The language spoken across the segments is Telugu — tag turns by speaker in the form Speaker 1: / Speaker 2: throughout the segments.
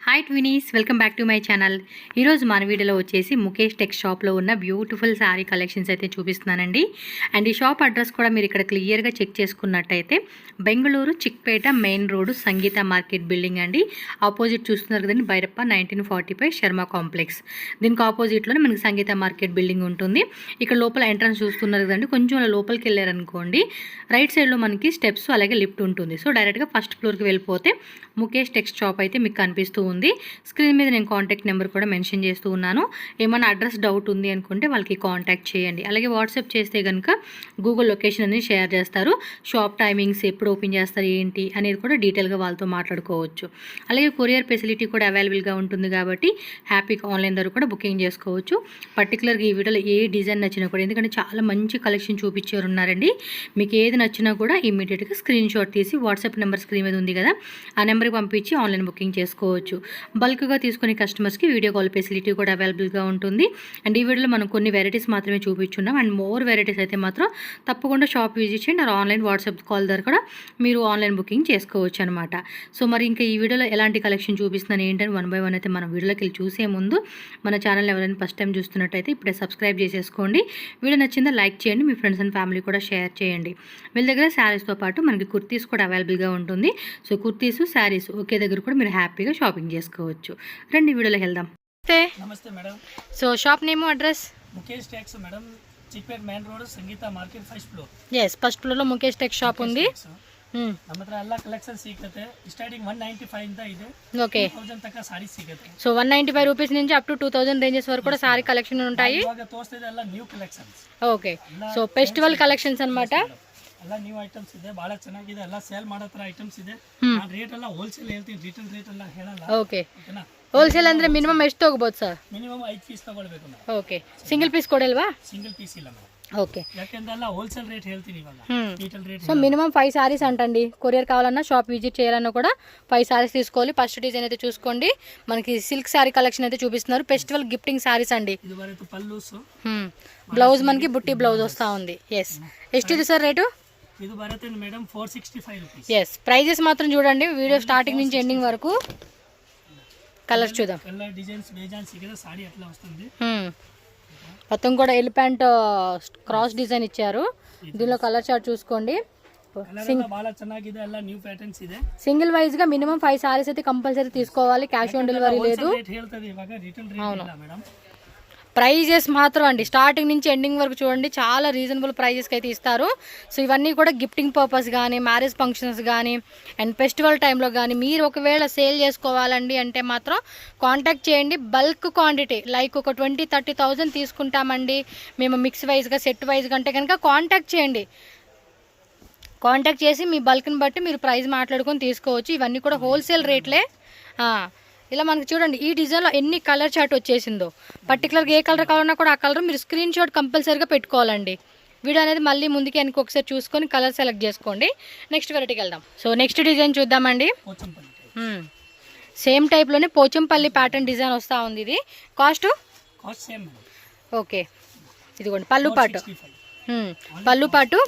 Speaker 1: Hi twinnies, welcome back to my channel. ఈరోజు మన వీడియోలో వచ్చేసి ముఖేష్ టెక్స్ షాప్లో ఉన్న బ్యూటిఫుల్ శారీ కలెక్షన్స్ అయితే చూపిస్తున్నానండి. అండ్ ఈ షాప్ అడ్రస్ కూడా మీరు ఇక్కడ క్లియర్గా చెక్ చేసుకున్నట్టయితే బెంగళూరు చిక్పేట మెయిన్ రోడ్డు సంగీత మార్కెట్ బిల్డింగ్ అండి. ఆపోజిట్ చూస్తున్నారు కదండి, భైరప్ప 1945 శర్మ కాంప్లెక్స్. దీనికి ఆపోజిట్లోనే మనకి సంగీత మార్కెట్ బిల్డింగ్ ఉంటుంది. ఇక్కడ లోపల ఎంట్రన్స్ చూస్తున్నారు కదండి, కొంచెం లోపలికి వెళ్ళారనుకోండి రైట్ సైడ్లో మనకి స్టెప్స్ అలాగే లిఫ్ట్ ఉంటుంది. సో డైరెక్ట్గా ఫస్ట్ ఫ్లోర్కి వెళ్ళిపోతే ముఖేష్ టెక్స్ షాప్ అయితే మీకు కనిపిస్తూ ఉంది. స్క్రీన్ మీద నేను కాంటాక్ట్ నెంబర్ కూడా మెన్షన్ చేస్తూ ఉన్నాను. ఏమైనా అడ్రస్ డౌట్ ఉంది అనుకుంటే వాళ్ళకి కాంటాక్ట్ చేయండి. అలాగే వాట్సాప్ చేస్తే కనుక గూగుల్ లొకేషన్ అనేది షేర్ చేస్తారు. షాప్ టైమింగ్స్, ఎప్పుడు ఓపెన్ చేస్తారు, ఏంటి అనేది కూడా డీటెయిల్గా వాళ్ళతో మాట్లాడుకోవచ్చు. అలాగే కొరియర్ ఫెసిలిటీ కూడా అవైలబుల్గా ఉంటుంది కాబట్టి హ్యాపీగా ఆన్లైన్ ద్వారా కూడా బుకింగ్ చేసుకోవచ్చు. పర్టికులర్గా ఈ వీడియోలో ఏ డిజైన్ నచ్చినా కూడా, ఎందుకంటే చాలా మంచి కలెక్షన్ చూపించారు ఉన్నారండి. మీకు ఏది నచ్చినా కూడా ఇమీడియట్గా స్క్రీన్ షాట్ తీసి వాట్సాప్ నెంబర్ స్క్రీన్ మీద ఉంది కదా, ఆ నెంబర్కి పంపించి ఆన్లైన్ బుకింగ్ చేసుకోవచ్చు. బల్క్గా తీసుకునే కస్టమర్స్కి వీడియో కాల్ ఫెసిలిటీ కూడా అవైలబుల్గా ఉంటుంది. అండ్ ఈ వీడియోలో మనం కొన్ని వెరైటీస్ మాత్రమే చూపించున్నాం. అండ్ మోర్ వెరైటీస్ అయితే మాత్రం తప్పకుండా షాప్ విజిట్ చేయండి. ఆన్లైన్ వాట్సాప్ కాల్ ద్వారా కూడా మీరు ఆన్లైన్ బుకింగ్ చేసుకోవచ్చు అనమాట. సో మరి ఇంకా ఈ వీడియోలో ఎలాంటి కలెక్షన్ చూపిస్తున్నాను ఏంటని వన్ బై వన్ అయితే మనం వీడియోలోకి వెళ్ళి చూసే ముందు మన ఛానల్ ఎవరైనా ఫస్ట్ టైం చూస్తున్నట్టయితే ఇప్పుడే సబ్స్క్రైబ్ చేసేసుకోండి. వీడియో నచ్చిందా లైక్ చేయండి, మీ ఫ్రెండ్స్ అండ్ ఫ్యామిలీ కూడా షేర్ చేయండి. వీళ్ళ దగ్గర శారీస్తో పాటు మనకి కుర్తీస్ కూడా అవైలబుల్గా ఉంటుంది. సో కుర్తీస్, శారీస్ ఒకే దగ్గర కూడా మీరు హ్యాపీగా షాపింగ్ చేసుకోవచ్చు. రండి వీడియోలోకి వెళ్దాం.
Speaker 2: నమస్తే madam.
Speaker 1: So shop name, address?
Speaker 2: Mukesh tex madam, Chickpet main road Sangeetha market first floor.
Speaker 1: yes, first floor లో ముఖేష్ టెక్స్ షాప్ ఉంది.
Speaker 2: ನಮ್ಮ ಹತ್ರ ಎಲ್ಲ ಕಲೆಕ್ಷನ್ ಸಿಗುತ್ತೆ. ಸ್ಟಾರ್ಟಿಂಗ್ 195 ಇಂದ ಇದೆ.
Speaker 1: ఓకే,
Speaker 2: 2000 ತನಕ ಸಾರಿ ಸಿಗುತ್ತೆ.
Speaker 1: సో 195 రూపీస్ నుంచి అప్ టు 2000 రేంజెస్ వరకు కూడా సారీ కలెక్షన్ ఉంటాయి.
Speaker 2: ఇవాగ తోస్తేది ಎಲ್ಲ new collections.
Speaker 1: Okay, so festival collections అన్నమాట.
Speaker 2: ಎಲ್ಲ ನ್ಯೂ ಐಟಮ್ಸ್ ಇದೆ, ಬಹಳ ಚೆನ್ನಾಗಿದೆ. ಎಲ್ಲ ಸೇಲ್ ಮಾಡೋ ತರ ಐಟಮ್ಸ್ ಇದೆ. ನಾನು ರೇಟ್ ಎಲ್ಲ ಹೋಲ್ಸೇಲ್ ಹೇಳ್ತೀನಿ, ರಿಟೇಲ್ ರೇಟ್ ಎಲ್ಲ ಹೇಳಲ್ಲ.
Speaker 1: ಓಕೆ, ಹೋಲ್ಸೇಲ್ ಅಂದ್ರೆ ಮಿನಿಮಮ್ ಎಷ್ಟು ತಗೋಬಹುದು ಸರ್?
Speaker 2: ಮಿನಿಮಮ್ 5 ಪೀಸ್ ತಗೊಳ್ಬೇಕು ಮೇಡಮ್.
Speaker 1: ಓಕೆ, ಸಿಂಗಲ್ ಪೀಸ್ ಕೊಡಲ್ವಾ?
Speaker 2: ಸಿಂಗಲ್ ಪೀಸ್ ಇಲ್ಲ ಮೇಡಮ್.
Speaker 1: ఓకే,
Speaker 2: ಯಾಕೆಂದ್ರೆ ಎಲ್ಲ ಹೋಲ್ಸೇಲ್ ರೇಟ್ ಹೇಳ್ತೀನಿ ಇವಾಗ, retail rate.
Speaker 1: So minimum 5 saris అంటండి. కొరియర్ కావాలన్నా, షాప్ విజిట్ చేయాలన్నా కూడా 5 సారీస్ తీసుకోవాలి. ఫస్ట్ డిజైన్ అయితే చూసుకోండి, మనకి సిల్క్ సారీ కలెక్షన్ అయితే చూపిస్తున్నారు. ఫెస్టివల్ గిఫ్టింగ్ సారీస్ అండి.
Speaker 2: ఇది వరకు పల్లూస్,
Speaker 1: బ్లౌజ్ మనకి బుట్టి బ్లౌజ్ వస్తా ఉంది. ఎస్, ಎಷ್ಟು ఇది సార్ రేటు?
Speaker 2: ఇది బరుతుంది మేడం 465 రూపీస్.
Speaker 1: ఎస్, ప్రైజెస్ మాత్రం చూడండి వీడియో స్టార్టింగ్ నుంచి ఎండింగ్ వరకు. కలర్స్ చూద్దాం.
Speaker 2: కలర్ డిజైన్స్ బేజాన్ సిగరే సారీ అట్లా వస్తుంది.
Speaker 1: మొత్తం కూడా ఎలిఫెంట్ క్రాస్ డిజైన్ ఇచ్చారు. దీనిలో కలర్ చార్ట్ చూసుకోండి.
Speaker 2: బాగా ಚೆನ್ನಾಗಿದೆ, ಎಲ್ಲ న్యూ ప్యాటర్న్స్ ಇದೆ.
Speaker 1: సింగిల్ వైజ్ గా మినిమం 5 సారీస్ అయితే కంపల్సరీ తీసుకోవాలి. క్యాష్ ఆన్ డెలివరీ లేదు.
Speaker 2: ಹೇಳ್ತದೆ ఇವಾಗ, రిటర్న్ రేట్ ಇಲ್ಲ మేడం.
Speaker 1: ప్రైజెస్ మాత్రం అండి స్టార్టింగ్ నుంచి ఎండింగ్ వరకు చూడండి, చాలా రీజనబుల్ ప్రైజెస్కి అయితే ఇస్తారు. సో ఇవన్నీ కూడా గిఫ్టింగ్ పర్పస్ కానీ, మ్యారేజ్ ఫంక్షన్స్ కానీ, అండ్ ఫెస్టివల్ టైంలో కానీ మీరు ఒకవేళ సేల్ చేసుకోవాలండి అంటే మాత్రం కాంటాక్ట్ చేయండి. బల్క్ క్వాంటిటీ లైక్ ఒక 20-30,000 తీసుకుంటామండి మేము మిక్స్ వైజ్గా, సెట్ వైజ్గా అంటే కనుక కాంటాక్ట్ చేయండి. కాంటాక్ట్ చేసి మీ బల్క్ని బట్టి మీరు ప్రైస్ మాట్లాడుకొని తీసుకోవచ్చు. ఇవన్నీ కూడా హోల్సేల్ రేట్లే. ఇలా మనకి చూడండి ఈ డిజైన్లో ఎన్ని కలర్ చార్ట్ వచ్చేసిందో. పర్టికులర్గా ఏ కలర్ కావాలన్నా కూడా ఆ కలర్ మీరు స్క్రీన్ షాట్ కంపల్సరీగా పెట్టుకోవాలండి. వీడియో అనేది మళ్ళీ ముందుకి వెనక్కి ఒకసారి చూసుకొని కలర్ సెలెక్ట్ చేసుకోండి. నెక్స్ట్ వెరైటీకి వెళ్దాం. సో నెక్స్ట్ డిజైన్ చూద్దామండి. సేమ్ టైప్లోనే పోచంపల్లి ప్యాటర్న్ డిజైన్ వస్తూ ఉంది. ఇది కాస్ట్
Speaker 2: సేమ్.
Speaker 1: ఓకే, ఇదిగోండి పళ్ళు పాటు. పళ్ళు పాటు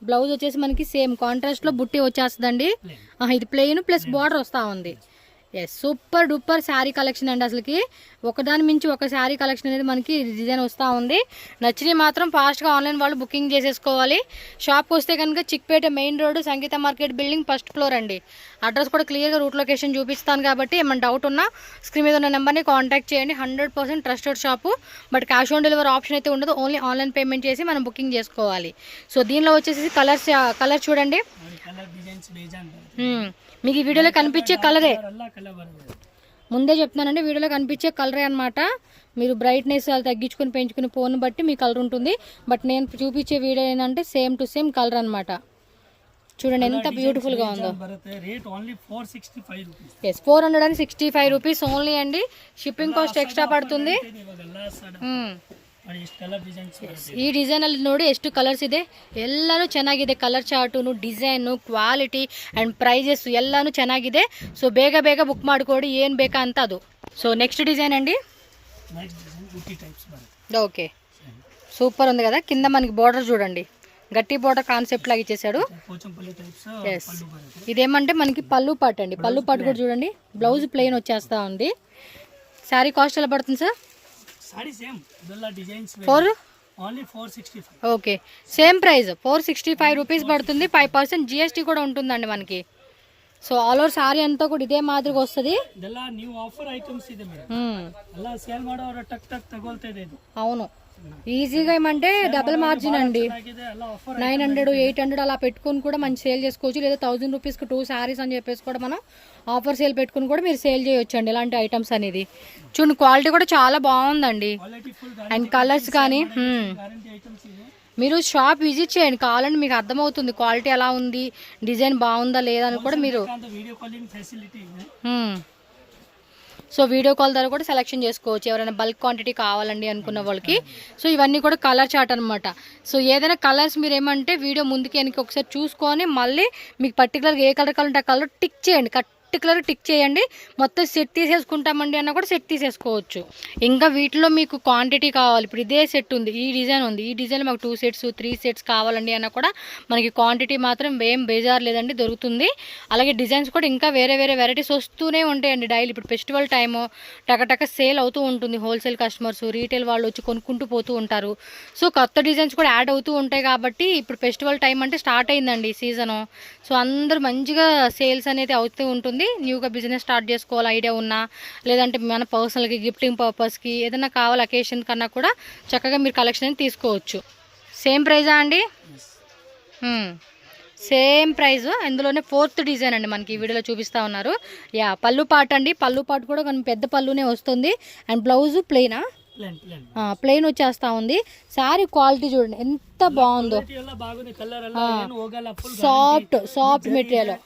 Speaker 1: బ్లౌజ్ వచ్చేసి మనకి సేమ్ కాంట్రాస్ట్లో బుట్టి వచ్చేస్తుందండి. ఇది ప్లెయిన్ ప్లస్ బార్డర్ వస్తూ ఉంది. Yes, super duper sari collection అండి. అసలుకి ఒకదాని మించి ఒక శారీ కలెక్షన్ అనేది మనకి డిజైన్ వస్తూ ఉంది. నచ్చినవి మాత్రం ఫాస్ట్గా ఆన్లైన్ వాళ్ళు బుకింగ్ చేసేసుకోవాలి. షాప్కి వస్తే కనుక చిక్పేట మెయిన్ రోడ్ సంగీత మార్కెట్ బిల్డింగ్ ఫస్ట్ ఫ్లోర్ అండి. అడ్రస్ కూడా క్లియర్గా రూట్ లొకేషన్ చూపిస్తాను కాబట్టి ఏమైనా డౌట్ ఉన్నా స్క్రీన్ మీద ఉన్న నెంబర్ని కాంటాక్ట్ చేయండి. 100% trusted shop. But cash on delivery option అయితే ఉండదు, ఓన్లీ ఆన్లైన్ పేమెంట్ చేసి మనం బుకింగ్ చేసుకోవాలి. సో దీనిలో వచ్చేసి కలర్ చూడండి. మీకు ఈ వీడియోలో కనిపించే కలరే, ముందే చెప్తున్నానండి, వీడియోలో కనిపించే కలరే అనమాట. మీరు బ్రైట్నెస్ అది తగ్గించుకొని పెంచుకుని ఫోన్ బట్టి మీ కలర్ ఉంటుంది. బట్ నేను చూపించే వీడియో ఏంటంటే సేమ్ టు సేమ్ కలర్ అనమాట. చూడండి ఎంత బ్యూటిఫుల్గా ఉందో. ఎస్, 465 రూపీస్ ఓన్లీ అండి. షిప్పింగ్ కాస్ట్ ఎక్స్ట్రా పడుతుంది. ಈ ಡಿಸೈನ್ ಅಲ್ಲಿ ನೋಡಿ ಎಷ್ಟು ಕಲರ್ಸ್ ಇದೆ, ಎಲ್ಲಾನು ಚೆನ್ನಾಗಿದೆ. Colour chart, design, quality and prices ಎಲ್ಲಾನು ಚೆನ್ನಾಗಿದೆ. ಸೊ ಬೇಗ ಬೇಗ ಬುಕ್ ಮಾಡ್ಕೊಳ್ಳಿ ಏನು ಬೇಕಾ ಅಂತ ಅದು. సో నెక్స్ట్ డిజైన్ అండి. ఓకే, సూపర్ ఉంది కదా. కింద మనకి బార్డర్ చూడండి, గట్టి బోర్డర్ కాన్సెప్ట్ లాగా ఇచ్చేసాడు.
Speaker 2: పోచంపల్లి టైప్స్
Speaker 1: ఎస్,
Speaker 2: పళ్ళు బರುತ್ತೆ.
Speaker 1: ఇదేమంటే మనకి పళ్ళు పాటు అండి. పళ్ళు పాటు కూడా చూడండి, బ్లౌజ్ ప్లెయిన్ వచ్చేస్తా ఉంది. శారీ కాస్ట్ ఎలా పడుతుంది సార్?
Speaker 2: సారీ సేమ్ ఇదల్ల designs
Speaker 1: four
Speaker 2: only 465.
Speaker 1: Okay, same price 465 rupees పడుతుంది. 5% GST కూడా ఉంటుందండి మనకి. సో ఆల్ ఓవర్ సారీ అంతా కూడా ఇదే మాదిరిగా వస్తుంది.
Speaker 2: ಇದೆಲ್ಲ ನ್ಯೂ ಆಫರ್ ಐಟಮ್ಸ್ ಇದೆ ಮೇಡಮ್. ಎಲ್ಲ ಸೇಲ್ ಮಾಡೋರು ಟಕ್ ಟಕ್ ತಗೊಳ್ತಾ ಇದೆ ಇದು.
Speaker 1: అవును, ఈజీగా ఏమంటే డబుల్ మార్జిన్ అండి.
Speaker 2: ಆಗಿದೆ ಎಲ್ಲ ಆಫರ್
Speaker 1: 900, 800 అలా పెట్టుకుని కూడా మంచి సేల్ చేసుకోవచ్చు. లేదా 1000 రూపీస్కి 2 శారీస్ అని చెప్పేసి కూడా మనం ఆఫర్ సేల్ పెట్టుకుని కూడా మీరు సేల్ చేయొచ్చు అండి ఇలాంటి ఐటమ్స్ అనేది. చూడండి క్వాలిటీ కూడా చాలా బాగుందండి.
Speaker 2: ಕ್ವಾಲಿಟಿ ಫುಲ್
Speaker 1: అండ్ కలర్స్ కానీ
Speaker 2: ಗ್ಯಾರಂಟಿ ಐಟಮ್ಸ್ ಇದೆ.
Speaker 1: మీరు షాప్ విజిట్ చేయండి, కావాలంటే మీకు అర్థమవుతుంది క్వాలిటీ ఎలా ఉంది, డిజైన్ బాగుందా లేదా అని కూడా మీరు.
Speaker 2: వీడియో కాలింగ్ ఫెసిలిటీ ಇದೆ.
Speaker 1: సో వీడియో కాల్ ద్వారా కూడా సెలెక్షన్ చేసుకోవచ్చు ఎవరైనా బల్క్ క్వాంటిటీ కావాలండి అనుకున్న వాళ్ళకి. సో ఇవన్నీ కూడా కలర్ చార్ట్ అనమాట. సో ఏదైనా కలర్స్ మీరు ఏమంటే వీడియో ముందుకి వెనక్కి ఒకసారి చూసుకొని మళ్ళీ మీకు పర్టికులర్గా ఏ కలర్ కావాలంటే ఆ కలర్ టిక్ చేయండి, పర్టికులర్ టిక్ చేయండి. మొత్తం సెట్ తీసేసుకుంటామండి అన్న కూడా సెట్ తీసేసుకోవచ్చు. ఇంకా వీటిలో మీకు క్వాంటిటీ కావాలి, ఇప్పుడు ఇదే సెట్ ఉంది, ఈ డిజైన్ ఉంది, ఈ డిజైన్ మాకు 2 సెట్స్ 3 సెట్స్ కావాలండి అన్న కూడా మనకి క్వాంటిటీ మాత్రం ఏం బేజార్ లేదండి, దొరుకుతుంది. అలాగే డిజైన్స్ కూడా ఇంకా వేరే వేరే వెరైటీస్ వస్తూనే ఉంటాయండి డైలీ. ఇప్పుడు ఫెస్టివల్ టైము టకటక సేల్ అవుతూ ఉంటుంది. హోల్సేల్ కస్టమర్స్, రీటైల్ వాళ్ళు వచ్చి కొనుక్కుంటూ పోతూ ఉంటారు. సో కొత్త డిజైన్స్ కూడా యాడ్ అవుతూ ఉంటాయి కాబట్టి ఇప్పుడు ఫెస్టివల్ టైం అంటే స్టార్ట్ అయిందండి సీజను. సో అందరూ మంచిగా సేల్స్ అనేది అవుతూ ఉంటుంది. న్యూగా బిజినెస్ స్టార్ట్ చేసుకోవాలి ఐడియా ఉన్నా, లేదంటే మన పర్సనల్కి గిఫ్టింగ్ పర్పస్కి ఏదైనా కావాలి అకేషన్ కన్నా కూడా చక్కగా మీరు కలెక్షన్ అనేది తీసుకోవచ్చు. సేమ్ ప్రైజా అండి? Same price. ఇందులోనే 4th డిజైన్ అండి మనకి ఈ వీడియోలో చూపిస్తూ ఉన్నారు. యా, పళ్ళు పాటు అండి. పళ్ళు పాటు కూడా కొంచెం పెద్ద పళ్ళునే వస్తుంది. And blouse ప్లెయినా? ప్లెయిన్ వచ్చేస్తా ఉంది. శారీ క్వాలిటీ చూడండి ఎంత బాగుందో, సాఫ్ట్ మెటీరియల్.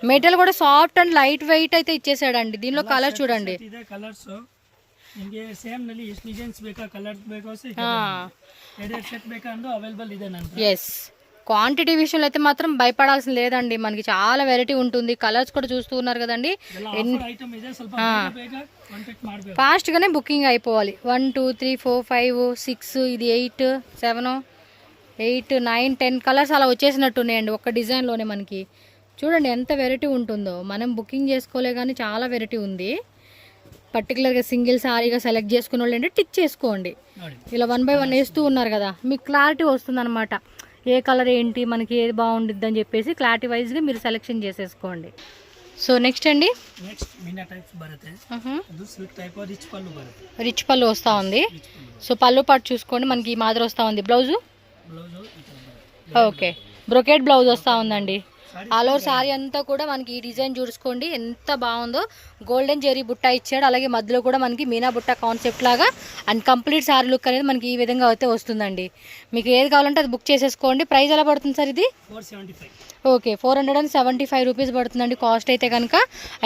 Speaker 1: మెటీరియల్ కూడా సాఫ్ట్ అండ్ లైట్ వెయిట్ అయితే ఇచ్చేసాడండి. దీనిలో కలర్ చూడండి.
Speaker 2: ಕಲರ್ಸ್ ನಿಮಗೆ ಸೇಮ್ ನಲ್ಲಿ ಎಷ್ಟು ಡಿಸೈನ್ಸ್ ಬೇಕಾ, ಕಲರ್ಸ್ ಬೇಕಾ, ಎರಡೆರಡು ಸೆಟ್ ಬೇಕಾ ಅಂದು ಅವೈಲಬಲ್ ಇದೆ ನನ್ನ.
Speaker 1: ఎస్, క్వాంటిటీ విషయంలో అయితే మాత్రం భయపడాల్సిన లేదండి. మనకి చాలా వెరైటీ ఉంటుంది. కలర్స్ కూడా చూస్తూ ఉన్నారు కదండి.
Speaker 2: ಐಟಮ್ ಇದೆ, ಸ್ವಲ್ಪ ಬೇಗ ಕಾಂಟ್ಯಾಕ್ಟ್ ಮಾಡಬೇಕು.
Speaker 1: ఫాస్ట్గానే బుకింగ్ అయిపోవాలి. 1 2 3 4 5 6 ఇది 8 7 8 9 10 కలర్స్ అలా వచ్చేసినట్టున్నాయండి ఒక్క డిజైన్లోనే. మనకి చూడండి ఎంత వెరైటీ ఉంటుందో. మనం బుకింగ్ చేసుకోలే కానీ చాలా వెరైటీ ఉంది. పర్టికులర్గా సింగిల్ సారీగా సెలెక్ట్ చేసుకున్న వాళ్ళు అంటే టిక్ చేసుకోండి. ఇలా 1 by 1 వేస్తూ ఉన్నారు కదా, మీకు క్లారిటీ వస్తుంది అనమాట. ఏ కలర్ ఏంటి, మనకి ఏది బాగుండిద్ది అని చెప్పేసి క్లారిటీ వైజ్గా మీరు సెలెక్షన్ చేసేసుకోండి. సో నెక్స్ట్ అండి,
Speaker 2: నెక్స్ట్ మీనా టైప్స్ బರುತ್ತೆ. ಅದು ಸಿಲ್ಕ್ ಟೈಪ್ ರಿಚ್ పళ్ళు బರುತ್ತೆ.
Speaker 1: రిచ్ పళ్ళు వస్తూ ఉంది. సో పళ్ళు పాటు చూసుకోండి మనకి ఈ మాదిరి వస్తూ ఉంది. బ్లౌజు ఓకే, బ్రొకెట్ బ్లౌజ్ వస్తూ ఉందండి. ఆల్ ఓవర్ శారీ అంతా కూడా మనకి ఈ డిజైన్ చూసుకోండి ఎంత బాగుందో. గోల్డెన్ జెరీ బుట్ట ఇచ్చాడు, అలాగే మధ్యలో కూడా మనకి మీనా బుట్ట కాన్సెప్ట్ లాగా. అండ్ కంప్లీట్ శారీ లుక్ అనేది మనకి ఈ విధంగా అయితే వస్తుందండి. మీకు ఏది కావాలంటే అది బుక్ చేసేసుకోండి. ప్రైస్ ఎలా పడుతుంది సార్ ఇది?
Speaker 2: 475.
Speaker 1: ఓకే, 475 రూపీస్ పడుతుందండి కాస్ట్ అయితే కనుక.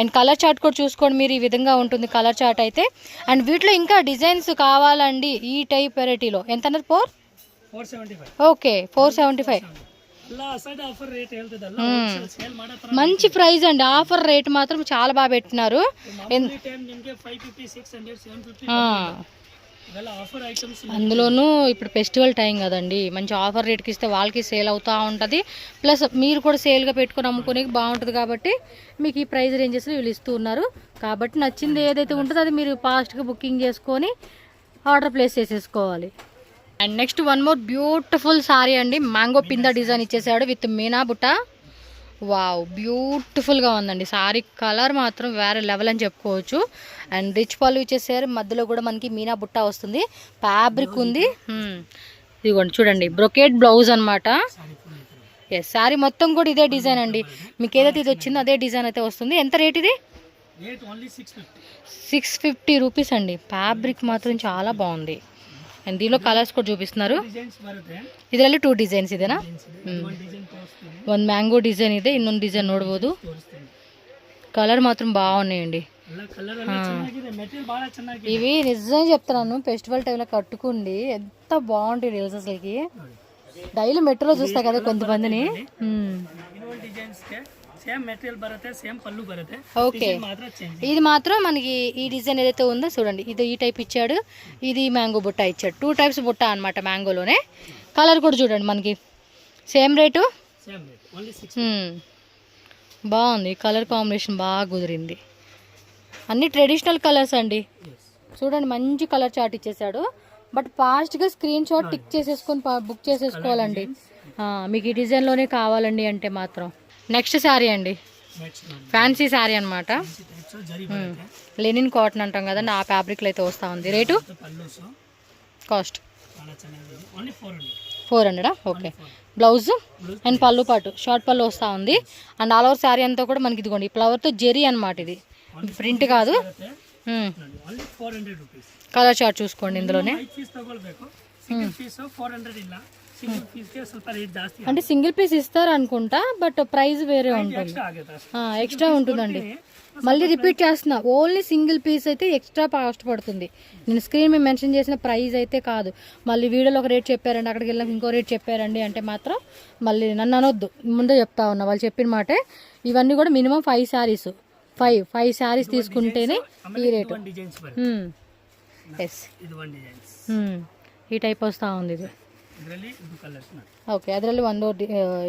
Speaker 1: అండ్ కలర్ చార్ట్ కూడా చూసుకోండి మీరు, ఈ విధంగా ఉంటుంది కలర్ చార్ట్ అయితే. అండ్ వీటిలో ఇంకా డిజైన్స్ కావాలండి ఈ టైప్ వెరైటీలో ఎంత అన్నది?
Speaker 2: 475.
Speaker 1: ఓకే, 475. మంచి ప్రైస్ అండి. ఆఫర్ రేట్ మాత్రం చాలా బాగా పెట్టినారు. అందులోనూ ఇప్పుడు ఫెస్టివల్ టైం కదండి, మంచి ఆఫర్ రేట్కి ఇస్తే వాళ్ళకి సేల్ అవుతూ ఉంటుంది. ప్లస్ మీరు కూడా సేల్గా పెట్టుకొని అమ్ముకునే బాగుంటుంది కాబట్టి మీకు ఈ ప్రైస్ రేంజెస్లో వీళ్ళు ఇస్తూ ఉన్నారు. కాబట్టి నచ్చింది ఏదైతే ఉంటుందో అది మీరు ఫాస్ట్గా బుకింగ్ చేసుకొని ఆర్డర్ ప్లేస్ చేసేసుకోవాలి. And next 1 more beautiful sorry అండి. మ్యాంగో పింద డిజైన్ ఇచ్చేసాడు విత్ మీనా బుట్ట. వావ్, బ్యూటిఫుల్గా ఉందండి సారీ. కలర్ మాత్రం వేరే లెవెల్ అని చెప్పుకోవచ్చు. అండ్ రిచ్ పళ్ళు ఇచ్చేసారు, మధ్యలో కూడా మనకి మీనా బుట్ట వస్తుంది. ఫ్యాబ్రిక్ ఉంది. ఇదిగోండి చూడండి, బ్రొకెట్ బ్లౌజ్ అనమాట. ఎస్, సారీ మొత్తం కూడా ఇదే డిజైన్ అండి. మీకు ఏదైతే ఇది వచ్చిందో అదే డిజైన్ అయితే వస్తుంది. ఎంత రేట్ ఇది? 650 రూపీస్ అండి. ఫ్యాబ్రిక్ మాత్రం చాలా బాగుంది. అండ్ దీనిలో కలర్స్ కూడా చూపిస్తున్నారు. ಇದರಲ್ಲಿ 2 ಡಿಸೈನ್ಸ್ ಇದೆನಾ? ಒಂದು ಮ್ಯಾಂಗೋ ಡಿಸೈನ್ ಇದೆ, ಇನ್ನೊಂದು ಡಿಸೈನ್ ನೋಡ್ಬೋದು. కలర్ మాత్రం బాగున్నాయండి. ఇవి నిజంగా చెప్తున్నాను, ఫెస్టివల్ టైంలో కట్టుకుండి ఎంత బాగుంటాయి రీల్స్. అసలుకి డైలీ మెట్రోలో చూస్తా కదా కొంతమందిని. ఓకే, ఇది మాత్రం మనకి ఈ డిజైన్ ఏదైతే ఉందో చూడండి, ఇది ఈ టైప్ ఇచ్చాడు, ఇది మ్యాంగో బుట్ట ఇచ్చాడు. 2 types బుట్ట అనమాట మ్యాంగోలోనే. కలర్ కూడా చూడండి మనకి same rate.
Speaker 2: Same rate only 60.
Speaker 1: బాగుంది కలర్ కాంబినేషన్ బాగా కుదిరింది. అన్ని ట్రెడిషనల్ కలర్స్ అండి. చూడండి మంచి కలర్ చార్ట్ ఇచ్చేసాడు. బట్ ఫాస్ట్గా స్క్రీన్ షాట్ టిక్ చేసేసుకొని బుక్ చేసేసుకోవాలండి మీకు ఈ డిజైన్లోనే కావాలండి అంటే మాత్రం. నెక్స్ట్ శారీ అండి, ఫ్యాన్సీ శారీ అనమాట. లెనిన్ కాటన్ అంటాం కదండి, ఆ ఫ్యాబ్రిక్లో అయితే వస్తూ ఉంది. Rate cost 400. Okay. Blouse and పళ్ళు పాటు షార్ట్ పళ్ళు వస్తూ ఉంది. అండ్ ఆల్ ఓవర్ శారీ అంతా కూడా మనకి ఇదిగోండి ఫ్లవర్తో జెరీ అనమాట. ఇది ప్రింట్ కాదు. కలర్ చార్ట్ చూసుకోండి ఇందులోనే. అంటే సింగిల్ పీస్ ఇస్తారు అనుకుంటా, బట్ ప్రైస్ వేరే ఉంటుంది, ఎక్స్ట్రా ఉంటుందండి. మళ్ళీ రిపీట్ చేస్తున్నా, ఓన్లీ సింగిల్ పీస్ అయితే ఎక్స్ట్రా కాస్ట్ పడుతుంది. నేను స్క్రీన్ మీద మెన్షన్ చేసిన ప్రైస్ అయితే కాదు. మళ్ళీ వీడియోలో ఒక రేట్ చెప్పారండి, అక్కడికి వెళ్ళాక ఇంకో రేట్ చెప్పారండి అంటే మాత్రం మళ్ళీ నన్ను అనొద్దు. ముందే చెప్తా ఉన్నా, వాళ్ళు చెప్పిన మాటే. ఇవన్నీ కూడా మినిమం 5 శారీస్, 5 శారీస్ తీసుకుంటేనే ఈ రేటు. ఎస్, ಈ ಟೈಪ್ ವಸ್ತಾ ఉంది ಇದು. ಓಕೆ, ಅದರಲ್ಲಿ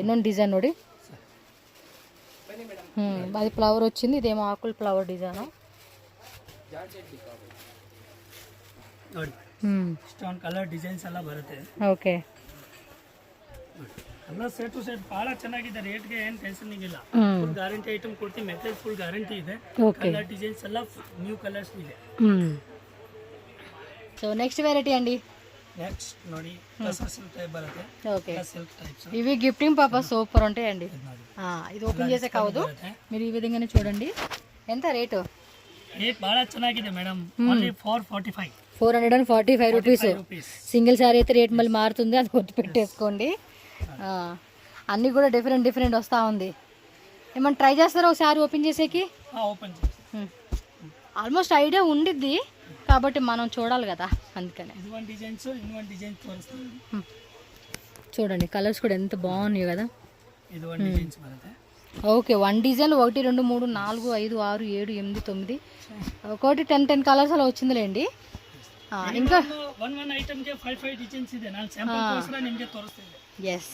Speaker 1: ಇನ್ನೊಂದು ಡಿಸೈನ್ ನೋಡಿ. అది ఫ్లవర్ వచ్చింది, ఇదేమో ఆకుల్ flower design.
Speaker 2: Stone colour designs ಎಲ್ಲ ಬರುತ್ತೆ.
Speaker 1: ಓಕೆ,
Speaker 2: ಎಲ್ಲ ಸೆಟ್ ಟು ಸೆಟ್ ಬಹಳ ಚೆನ್ನಾಗಿದೆ. ರೇಟ್ಗೆ ಏನು ಟೆನ್ಷನ್ ಇಲ್ಲ. ಫುಲ್ ಗ್ಯಾರಂಟಿ ಐಟಮ್ ಕೊಡ್ತೀವಿ, ಮೆಟೀರಿಯಲ್ ಫುಲ್ ಗ್ಯಾರಂಟಿ ಇದೆ. ಕಲರ್ ಡಿಸೈನ್ಸ್ ಎಲ್ಲ ನ್ಯೂ ಕಲರ್ಸ್ ಇದೆ.
Speaker 1: సో నెక్స్ట్ వెరైటీ అండి.
Speaker 2: నెక్స్ట్ ನೋಡಿ సిల్క్ టైప్ బರುತ್ತೆ.
Speaker 1: ఓకే,
Speaker 2: సిల్క్ టైప్స్
Speaker 1: ఇవి గిఫ్టింగ్ పర్పస్ సూపర్ ఉంటాయండి. ఇది ఓపెన్ చేసే కావద్దు, మీరు ఈ విధంగానే చూడండి. ఎంత రేటు?
Speaker 2: రేట్ బహಳ ಚೆನ್ನಾಗಿದೆ madam. Only
Speaker 1: 445 rupees. Single sari అయితే రేట్ మళ్ళీ మారుతుంది, అది గుర్తు పెట్టేసుకోండి. అన్నీ కూడా డిఫరెంట్ వస్తూ ఉంది. ఏమన్నా ట్రై చేస్తారా ఒక శారీ ఓపెన్ చేసేకి?
Speaker 2: ఓపెన్
Speaker 1: ఆల్మోస్ట్ ఐడియా ఉండిద్ది కాబట్టి మనం చూడాలి కదా, అందుకనే. చూడండి కలర్స్ కూడా ఎంత బాగున్నాయి కదా. ఓకే, 1 డిజైన్ 1 2 3 4 5 6 7 8 9 ఒకటి 10 కలర్స్ అలా వచ్చిందిలేండి. ఇంకా ఎస్,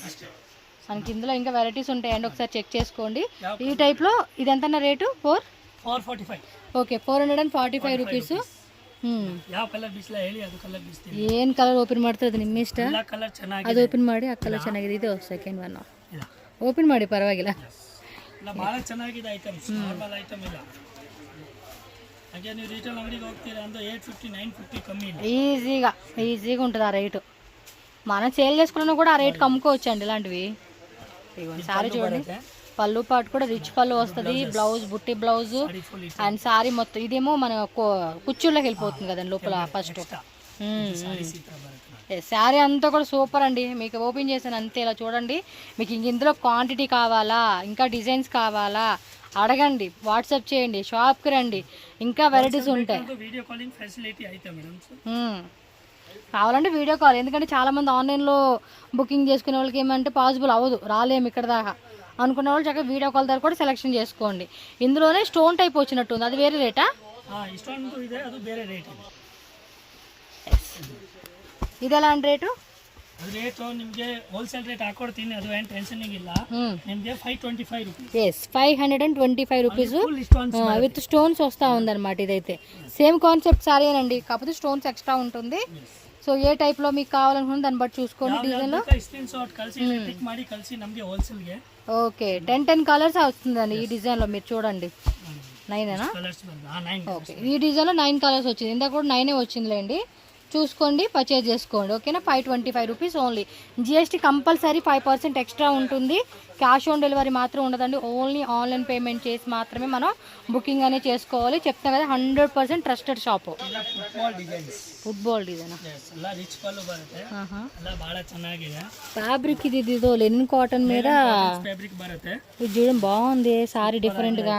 Speaker 1: మనకి ఇందులో ఇంకా వెరైటీస్ ఉంటాయండి, ఒకసారి చెక్ చేసుకోండి. ఈ టైప్లో ఇది ఎంత రేటు?
Speaker 2: 445.
Speaker 1: Okay, 445 rupees.
Speaker 2: ಯಾವ ಕಲರ್ ಬಿಸ್ಲ ಹೇಳಿ, ಅದು ಕಲರ್ ಬಿಸ್ತೀನಿ.
Speaker 1: ಏನು ಕಲರ್ ಓಪನ್ ಮಾಡ್ತಾರೆ ನಿಮ್ಮ ಇಷ್ಟ.
Speaker 2: ಎಲ್ಲ ಕಲರ್ ಚೆನ್ನಾಗಿದೆ,
Speaker 1: ಅದು ಓಪನ್ ಮಾಡಿ. ಆ ಕಲರ್ ಚೆನ್ನಾಗಿದೆ, ಇದು ಸೆಕೆಂಡ್ ಒನ್ ಓಪನ್ ಮಾಡಿ, ಪರವಾಗಿಲ್ಲ.
Speaker 2: ಎಲ್ಲ ಭಾಳ ಚೆನ್ನಾಗಿದೆ ಐಟಮ್ಸ್, ನಾರ್ಮಲ್ ಐಟಮ್ ಇಲ್ಲ. ಹಾಗೆ ನೀವು ರಿಟೇಲ್ ಅಂಗಡಿಗೆ ಹೋಗ್ತೀರಾ ಅಂದ್ರೆ 850 950 కమ్మి ಇಲ್ಲ. ఈజీగా ఉంటుంది ఆ రేటు. మనం సేల్ చేసుకున్నా కూడా ఆ రేట్కి అమ్ముకోవచ్చు అండి ఇలాంటివి. సారీ చూడండి, పళ్ళు పాటు కూడా రిచ్ పళ్ళు వస్తుంది. బ్లౌజ్ బుట్టి బ్లౌజ్ అండ్ సారీ మొత్తం ఇదేమో మన కుచ్చుళ్ళకి వెళ్ళిపోతుంది కదండి లోపల ఫస్ట్. శారీ అంతా కూడా సూపర్ అండి. మీకు ఓపెన్ చేశాను అంతే, ఇలా చూడండి. మీకు ఇందులో క్వాంటిటీ కావాలా, ఇంకా డిజైన్స్ కావాలా అడగండి, వాట్సాప్ చేయండి, షాప్కి రండి, ఇంకా వెరైటీస్ ఉంటాయి. కావాలంటే వీడియో కాల్, ఎందుకంటే చాలామంది ఆన్లైన్లో బుకింగ్ చేసుకునే వాళ్ళకి ఏమంటే పాసిబుల్ అవ్వదు, రాలేము ఇక్కడ దాకా అనుకునే వాళ్ళు చక్కగా వీడియో కాల్ ద్వారా కూడా సెలెక్షన్ చేసుకోండి. ఇందులోనే స్టోన్ టైప్ వచ్చినట్టుంది, అది వేరే రేటా? ఇది ఎలాంటి రేటు? ರೇಟು ನಿಮಗೆ ಹೋಲ್ಸೇಲ್ ರೇಟ್ ಹಾಕೊಡ್ತೀನಿ, ಅದು ಏನು ಟೆನ್ಷನ್ ಇಲ್ಲ. ನಿಮಗೆ 525 rupees.
Speaker 1: Yes, 525 rupees with stones వస్తూ ఉందన్నమాట. ఇదైతే సేమ్ కాన్సెప్ట్ సారీ అండి, కాకపోతే స్టోన్స్ ఎక్స్ట్రా ఉంటుంది. సో ఏ టైప్లో మీకు కావాలనుకుంటే దాన్ని బట్టి చూసుకోండి. డిజైన్లో ఓకే, 10 కలర్స్ వస్తుందండి ఈ డిజైన్లో. మీరు చూడండి, 9ఏనా? ఓకే, ఈ డిజైన్లో 9 కలర్స్ వచ్చింది. ఇందాక కూడా 9 వచ్చిందిలేండి. చూసుకోండి, పర్చేజ్ చేసుకోండి. ఓకేనా? 525 rupees only. GST compulsory 5% extra ఉంటుంది. క్యాష్ ఆన్ డెలివరీ మాత్రం ఉండదండి, ఓన్లీ ఆన్లైన్ పేమెంట్ చేసి మాత్రమే మనం బుకింగ్ అనేది చేసుకోవాలి. చెప్తాం కదా, 100% trusted shop. Football design fabric ఇది లెనిన్ కాటన్ మీద ఇది చూడడం బాగుంది. సారీ డిఫరెంట్ గా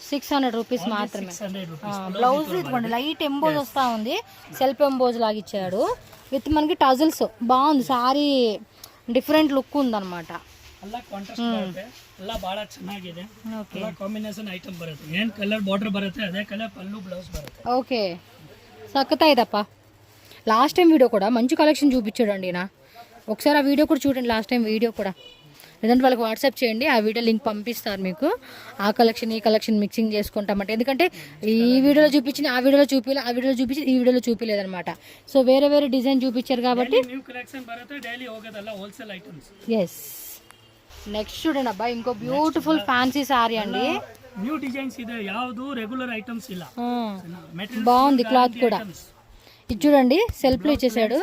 Speaker 1: 600 రూపీస్ మాత్రమే. బ్లౌజ్ ఇదిగోండి, లైట్ ఎంబోజ్ వస్తూ ఉంది, సెల్ఫ్ ఎంబోజ్ లాగా ఇచ్చాడు విత్ మనకి టజల్స్. బాగుంది సారీ, డిఫరెంట్ లుక్ ఉందన్నమాట.
Speaker 2: ಬಹಳ ಚೆನ್ನಾಗಿದೆ. ಕಾಂಬಿನೇಷನ್ ಐಟಮ್ ಬರುತ್ತೆ, ಏನ್ ಕಲರ್ ಬಾರ್ಡರ್ ಬರುತ್ತೆ ಅದೇ ಕಲರ್ ಪಲ್ಲು ಬ್ಲೌಸ್ ಬರುತ್ತೆ.
Speaker 1: ಓಕೆ, ಸಖತ್ತಾಯ್ತಪ್ಪ. లాస్ట్ టైం వీడియో కూడా మంచి కలెక్షన్ చూపించాడండి ఈయన. ఒకసారి ఆ వీడియో కూడా చూడండి, లాస్ట్ టైం వీడియో కూడా. లేదంటే వాళ్ళకి వాట్సాప్ చేయండి, ఆ వీడియో లింక్ పంపిస్తారు మీకు. ఆ కలెక్షన్ ఈ కలెక్షన్ మిక్సింగ్ చేసుకుంటామంటే, ఎందుకంటే ఈ వీడియోలో చూపించిన ఆ వీడియోలో చూపించలేదు, ఆ వీడియోలో చూపించి ఈ వీడియోలో చూపించలేదన్నమాట. సో వేరే వేరే డిజైన్ చూపించారు కాబట్టి. ఎస్. నెక్స్ట్ చూడండి అబ్బా, ఇంకో బ్యూటిఫుల్ ఫ్యాన్సీ సారీ అండి.
Speaker 2: న్యూ డిజైన్స్ ಇದೆ, ಯಾವುದು రెగ్యులర్ ఐటమ్స్ ಇಲ್ಲ.
Speaker 1: బాగుంది క్లాత్ కూడా. ఇది చూడండి సెల్ఫ్ లో ఇచ్చేసాడు.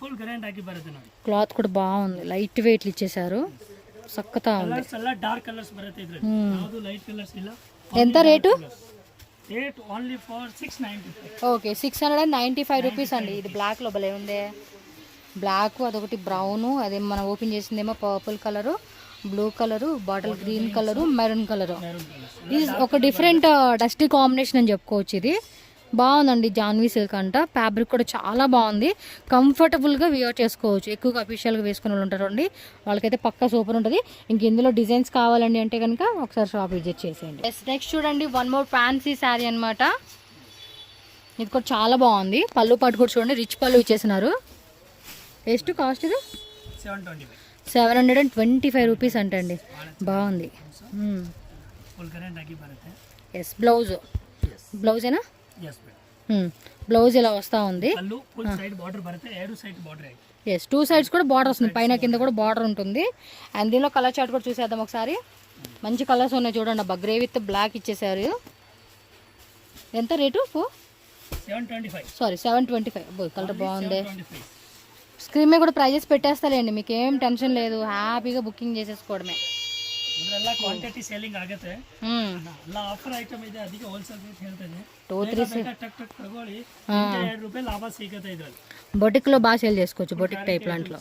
Speaker 2: ఫుల్ గ్రాండ్ ఆಗಿ ಬರುತ್ತೆ ನೋಡಿ.
Speaker 1: క్లాత్ కూడా బాగుంది, లైట్ వెయిట్ ఇచ్చేసారు, సక్కతా ఉంది.
Speaker 2: కలర్స్ ಎಲ್ಲ డార్క్ కలర్స్ ಬರುತ್ತೆ ಇದ್ರಲ್ಲಿ, ಯಾವುದು లైట్ కలర్స్ ಇಲ್ಲ.
Speaker 1: ఎంత rate?
Speaker 2: Rate only for 695.
Speaker 1: Okay, 695 rupees అండి. ఇది బ్లాక్ లో భలే ఉంది, బ్లాక్, అదొకటి బ్రౌన్, అదే మనం ఓపెన్ చేసిందేమో purple colour, blue colour, bottle green colour, maroon colour. ఇది ఒక డిఫరెంట్ డస్టీ కాంబినేషన్ అని చెప్పుకోవచ్చు. ఇది బాగుందండి, జాన్వీ సిల్క్ అంట. ఫ్యాబ్రిక్ కూడా చాలా బాగుంది, కంఫర్టబుల్గా వియర్ చేసుకోవచ్చు. ఎక్కువగా అఫీషియల్గా వేసుకునే వాళ్ళు ఉంటారు అండి, వాళ్ళకైతే పక్కా సూపర్ ఉంటుంది. ఇంక ఇందులో డిజైన్స్ కావాలండి అంటే కనుక ఒకసారి షాప్ విజిట్ చేసేయండి. నెక్స్ట్ చూడండి, వన్ మోర్ ఫ్యాన్సీ శారీ అనమాట. ఇది కూడా చాలా బాగుంది, పళ్ళు పాటు కూడా చూడండి, రిచ్ పళ్ళు ఇచ్చేసినారు. ಎಷ್ಟು కాస్ట్ ఇది? 725 రూపీస్ అంటండి. బాగుంది. ఎస్. బ్లౌజేనా? బ్లౌజ్ ఇలా వస్తూ ఉంది. ఎస్, 2 సైడ్స్ కూడా బార్డర్ వస్తుంది, పైన కింద కూడా బార్డర్ ఉంటుంది. అండ్ దీనిలో కలర్ చార్ట్ కూడా చూసేద్దాం ఒకసారి. మంచి కలర్స్ ఉన్నాయి చూడండి అబ్బా, గ్రే విత్ బ్లాక్ ఇచ్చేసారు. ఎంత రేటు? 725. కలర్ బాగుంది. స్క్రీన్ మీద కూడా ప్రైజెస్ పెట్టేస్తాలేండి, మీకు ఏం టెన్షన్ లేదు, హ్యాపీగా బుకింగ్ చేసేసుకోవడమే.
Speaker 2: ಕ್ವಾಂಟಿಟಿ ಸೇಲಿಂಗ್ ಆಗುತ್ತೆ. ಎಲ್ಲ ಆಫರ್ ಐಟಮ್ ಇದೆ, ಅದಕ್ಕೆ ಹೋಲ್ಸೇಲ್ ರೇಟ್ ಹೇಳ್ತೇನೆ.
Speaker 1: 2-3
Speaker 2: ಟಕ್ ಟಕ್ ತಗೊಳ್ಳಿ, ₹2 ಲಾಭ ಸಿಗುತ್ತೆ ಇದರಲ್ಲಿ.
Speaker 1: బొటిక్ లో బాగా సేల్ చేసుకోవచ్చు, బొటిక్ టైప్ లాంట్లో.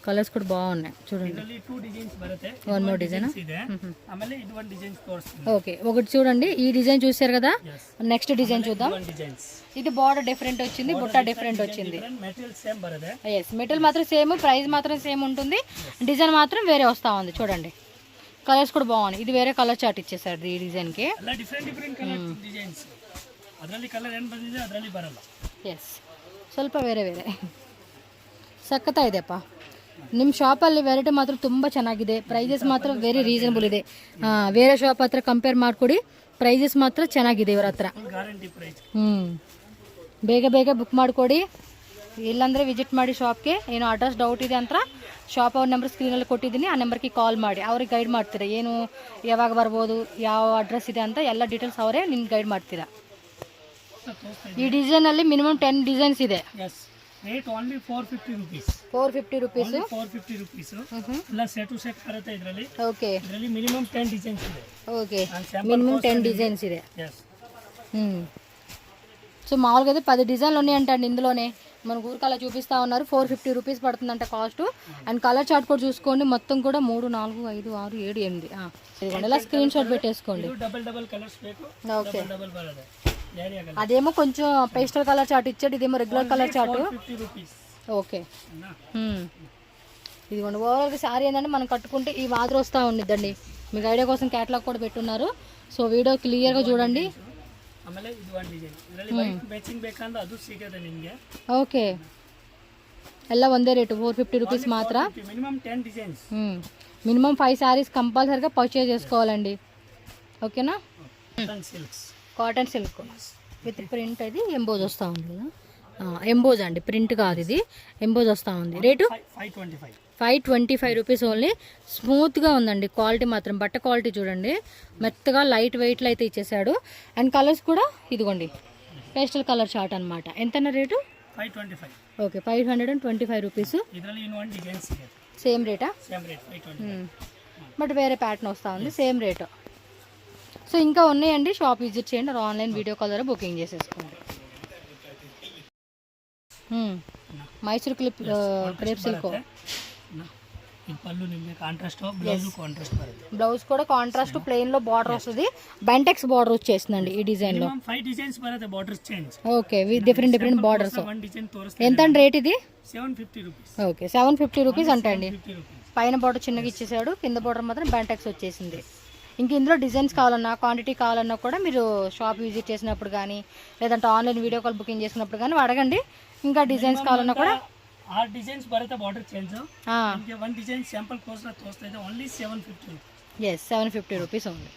Speaker 1: కలర్స్ కూడా బాగున్నాయి చూడండి.
Speaker 2: ಇದರಲ್ಲಿ 2 డిజైన్స్ బರುತ್ತೆ.
Speaker 1: వన్ మోర్ డిజైన్
Speaker 2: ಇದೆ, ಆಮೇಲೆ ಇದು ಒಂದು డిజైన్ తోರಿಸ್ತೀನಿ.
Speaker 1: ఓకే, ఒకటి చూడండి, ఈ డిజైన్ చూసారు కదా. నెక్స్ట్ డిజైన్ చూద్దాం. ఇది బార్డర్ డిఫరెంట్ వచ్చింది, బుట్ట డిఫరెంట్ వచ్చింది.
Speaker 2: మెటీరియల్ సేమ్ బರುತ್ತೆ.
Speaker 1: ఎస్, మెటీరియల్ మాత్రం సేమ్, ప్రైస్ మాత్రం సేమ్ ఉంటుంది, డిజైన్ మాత్రం వేరే వస్తూ ఉంది చూడండి. కలర్స్ కూడా బాగున్నాయి. ఇది వేరే కలర్ చార్ట్ ఇచ్చేసారు ఈ డిజైన్ కి.
Speaker 2: ಎಲ್ಲ ಡಿಫರೆಂಟ್ ಕಲರ್ ಡಿಸೈನ್ಸ್, ಅದರಲ್ಲಿ ಕಲರ್ ಏನು ಬಂದಿದೆ ಅದರಲ್ಲಿ ಬರಲ್ಲ.
Speaker 1: ಎಸ್, ಸ್ವಲ್ಪ ಬೇರೆ ಬೇರೆ ಸಕ್ಕತ್ತಾ ಇದೆಪ್ಪ. ನಿಮ್ಮ ಶಾಪಲ್ಲಿ ವೆರೈಟಿ ಮಾತ್ರ ತುಂಬ ಚೆನ್ನಾಗಿದೆ, ಪ್ರೈಸಸ್ ಮಾತ್ರ ವೆರಿ ರೀಸನಬಲ್ ಇದೆ. ಬೇರೆ ಶಾಪ್ ಹತ್ರ ಕಂಪೇರ್ ಮಾಡಿಕೊಡಿ, ಪ್ರೈಸಸ್ ಮಾತ್ರ ಚೆನ್ನಾಗಿದೆ ಇವ್ರ ಹತ್ರ.
Speaker 2: Guarantee price.
Speaker 1: ಬೇಗ ಬೇಗ ಬುಕ್ ಮಾಡಿಕೊಡಿ, ಇಲ್ಲಾಂದರೆ ವಿಸಿಟ್ ಮಾಡಿ ಶಾಪ್ಗೆ. ಏನೋ ಅಡ್ರೆಸ್ ಡೌಟ್ ಇದೆ ಅಂತ ಶಾಪ್ ಅವ್ರ ನಂಬರ್ ಸ್ಕ್ರೀನಲ್ಲಿ ಕೊಟ್ಟಿದ್ದೀನಿ, ಆ ನಂಬರ್ಗೆ ಕಾಲ್ ಮಾಡಿ, ಅವ್ರಿಗೆ ಗೈಡ್ ಮಾಡ್ತೀರಾ, ಏನು ಯಾವಾಗ ಬರ್ಬೋದು, ಯಾವ ಅಡ್ರೆಸ್ ಇದೆ ಅಂತ ಎಲ್ಲ ಡೀಟೇಲ್ಸ್ ಅವರೇ ನಿಮ್ಗೆ ಗೈಡ್ ಮಾಡ್ತೀರಾ. ಈ ಡಿಸೈನಲ್ಲಿ ಮಿನಿಮಮ್ 10 ಡಿಸೈನ್ಸ್ ಇದೆ.
Speaker 2: Rate only 450 rupees.
Speaker 1: 450 rupees.
Speaker 2: 450 rupees. ಎಲ್ಲ ಸೆಟ್ ಟು ಸೆಟ್ ಬರುತ್ತೆ ಇದರಲ್ಲಿ.
Speaker 1: ಓಕೆ,
Speaker 2: ಇದರಲ್ಲಿ ಮಿನಿಮಮ್ 10 ಡಿಸೈನ್ಸ್ ಇದೆ.
Speaker 1: ఓకే, మినిమం 10 డిజైన్స్ ಇದೆ.
Speaker 2: ఎస్.
Speaker 1: సో మామూలుగా అయితే 10 డిజైన్లు ఉన్నాయంటండి ఇందులోనే. మనకు ఊరికలా చూపిస్తూ ఉన్నారు. 450 రూపీస్ పడుతుందంట కాస్ట్. అండ్ కలర్ చార్ట్ కూడా చూసుకోండి, మొత్తం కూడా 3, 4, 5, 6, 7, 8 ఇదిగోండి, ఇలా స్క్రీన్ షాట్ పెట్టేసుకోండి.
Speaker 2: డబల్ కలర్స్ ಬೇಕು.
Speaker 1: ఓకే,
Speaker 2: డబల్ బರುತ್ತೆ.
Speaker 1: అదేమో కొంచెం పేస్టల్ కలర్ చార్ట్ ఇచ్చాడు, ఇదేమో regular colour chart.
Speaker 2: 450 rupees.
Speaker 1: Okay, ఇదిగోండి. ఓవరాల్గా శారీ ఏంటంటే మనం కట్టుకుంటే ఈ మాదిరి వస్తూ ఉండిద్దండి. మీకు ఐడియా కోసం క్యాటలాగ్ కూడా పెట్టున్నారు, సో వీడియో క్లియర్గా చూడండి.
Speaker 2: ಆಮೇಲೆ ಇದು ಒಂದು ಡಿಸೈನ್, ಇದರಲ್ಲಿ ವೈಟ್ ಮ್ಯಾಚಿಂಗ್ ಬೇಕಂದ್ರೆ ಅದು ಸಿಗುತ್ತೆ ನಿಮಗೆ.
Speaker 1: ಓಕೆ, ಎಲ್ಲ ಒಂದೇ ರೇಟು, 450 రూపీస్ మాత్ర.
Speaker 2: మినిమం 10 డిజైన్స్,
Speaker 1: మినిమం 5 శారీస్ కంపల్సరీగా పర్చేజ్ చేసుకోవాలండి. ఓకేనా? కాటన్ సిల్క్ విత్ ప్రింట్, అది ఎంబోజ్ వస్తూ ఉంది కదా. ఎంబోజ్ అండి, ప్రింట్ కాదు ఇది, ఎంబోజ్ వస్తూ ఉంది. Rate 525 rupees only. స్మూత్గా ఉందండి, క్వాలిటీ మాత్రం, బట్ట క్వాలిటీ చూడండి, మెత్తగా లైట్ వెయిట్లో అయితే ఇచ్చేసాడు. అండ్ కలర్స్ కూడా ఇదిగోండి, పేస్టల్ కలర్ చార్ట్ అనమాట. ఎంతన్న రేటు?
Speaker 2: 525.
Speaker 1: Okay, 525 rupees. సేమ్ రేటా? బట్ వేరే ప్యాటర్న్ వస్తూ ఉంది, సేమ్ రేటు. సో ఇంకా ఉన్నాయండి, షాప్ విజిట్ చేయండి, ఆన్లైన్ వీడియో కాల్ ద్వారా బుకింగ్ చేసేసుకోండి. Mysore crepe silk. బ్లౌజ్ కూడా కాంట్రాస్ట్, ప్లెయిన్ లో బార్డర్ వస్తుంది, బెంటెక్స్ బార్డర్ వచ్చేసిందండి ఈ డిజైన్ లో.
Speaker 2: 5 డిజైన్స్ బರುತ್ತೆ, borders change.
Speaker 1: Okay, with different borders. ఎంత అండి రేట్ ఇది?
Speaker 2: 750 రూపీస్.
Speaker 1: ఓకే, 750 రూపీస్ అంటండి. పైన బార్డర్ చిన్నగా ఇచ్చేసాడు, కింద బార్డర్ మాత్రం బెంటెక్స్ వచ్చేసింది. ఇంక ఇందులో డిజైన్స్ కావాలన్నా క్వాంటిటీ కావాలన్నా కూడా మీరు షాప్ విజిట్ చేసినప్పుడు కానీ లేదంటే ఆన్లైన్ వీడియో కాల్ బుకింగ్ చేసినప్పుడు కానీ అడగండి. ఇంకా డిజైన్స్ కావాలన్నా కూడా
Speaker 2: ಆ ಡಿಸೈನ್ಸ್ ಬರುತ್ತೆ ಬಾರ್ಡರ್ ಚೇಂಜ್ ನಿಮಗೆ ಒಂದು ಡಿಸೈನ್ ಸ್ಯಾಂಪಲ್ ಕೋಸ್ಕರ ತೋರಿಸ್ತಾ ಇದೆ ಓನ್ಲಿ 750
Speaker 1: ఎస్ 750 రూపీస్ ఉంది.